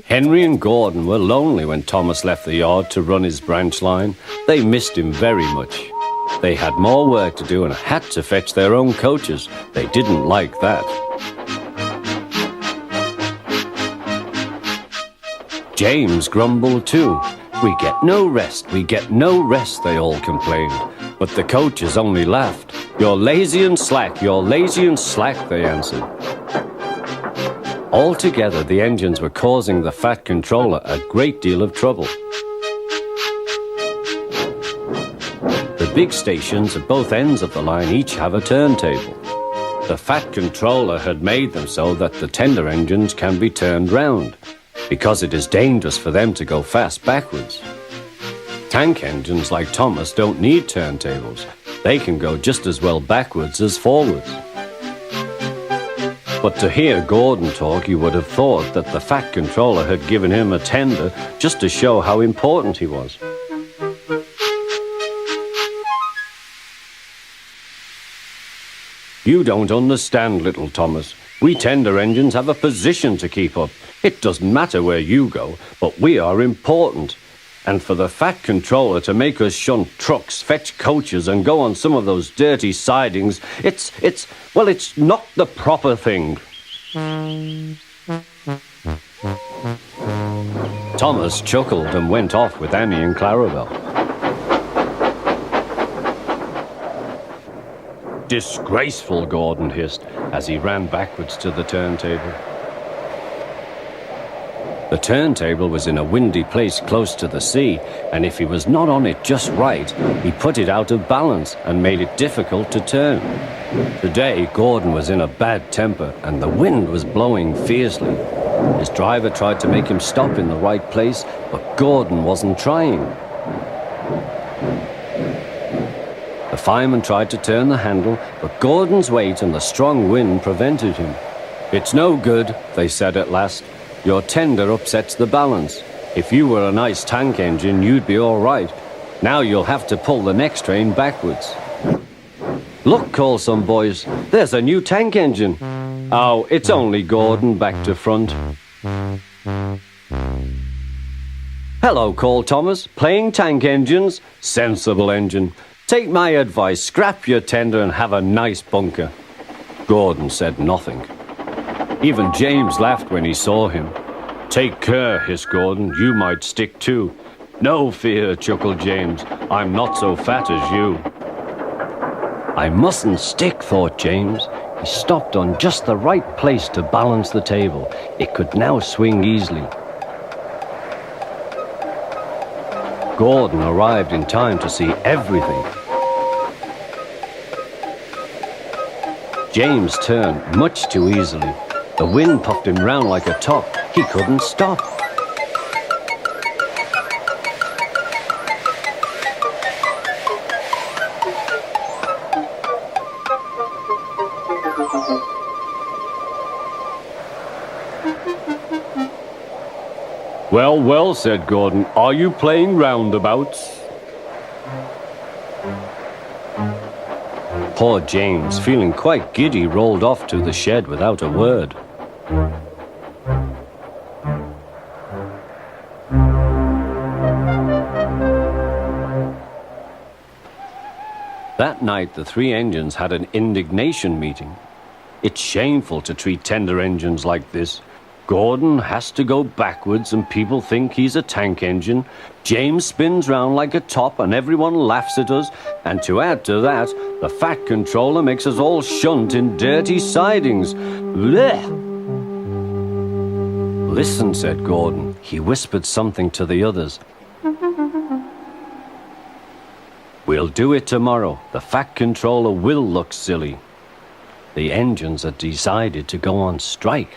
Henry and Gordon were lonely when Thomas left the yard to run his branch line. They missed him very much. They had more work to do and had to fetch their own coaches. They didn't like that. James grumbled too. "We get no rest, we get no rest," they all complained. But the coaches only laughed. "You're lazy and slack, you're lazy and slack," they answered. Altogether, the engines were causing the Fat Controller a great deal of trouble. The big stations at both ends of the line each have a turntable. The Fat Controller had made them so that the tender engines can be turned round, because it is dangerous for them to go fast backwards. Tank engines like Thomas don't need turntables. They can go just as well backwards as forwards. But to hear Gordon talk, you would have thought that the Fat Controller had given him a tender just to show how important he was. "You don't understand, little Thomas. We tender engines have a position to keep up. It doesn't matter where you go, but we are important. And for the Fat Controller to make us shunt trucks, fetch coaches, and go on some of those dirty sidings, it's not the proper thing." Thomas chuckled and went off with Annie and Charabel. "Disgraceful," Gordon hissed as he ran backwards to the turntable. The turntable was in a windy place close to the sea, and if he was not on it just right, he put it out of balance and made it difficult to turn. Today, Gordon was in a bad temper, and the wind was blowing fiercely. His driver tried to make him stop in the right place, but Gordon wasn't trying. The fireman tried to turn the handle, but Gordon's weight and the strong wind prevented him. "It's no good," they said at last. "Your tender upsets the balance. If you were a nice tank engine, you'd be all right. Now you'll have to pull the next train backwards." "Look," called some boys, "there's a new tank engine." "Oh, it's only Gordon back to front." "Hello," called Thomas, "playing tank engines? Sensible engine. Take my advice, scrap your tender and have a nice bunker." Gordon said nothing. Even James laughed when he saw him. "Take care," hissed Gordon, "you might stick too." "No fear," chuckled James, "I'm not so fat as you." "I mustn't stick," thought James. He stopped on just the right place to balance the table. It could now swing easily. Gordon arrived in time to see everything. James turned much too easily. The wind puffed him round like a top. He couldn't stop. "Well, well," said Gordon, "are you playing roundabouts?" Poor James, feeling quite giddy, rolled off to the shed without a word. That night, the three engines had an indignation meeting. It's shameful to treat tender engines like this. Gordon has to go backwards and people think he's a tank engine. James spins round like a top and everyone laughs at us. And to add to that, the Fat Controller makes us all shunt in dirty sidings. Blech! "Listen," said Gordon. He whispered something to the others. "We'll do it tomorrow. The Fat Controller will look silly." The engines had decided to go on strike.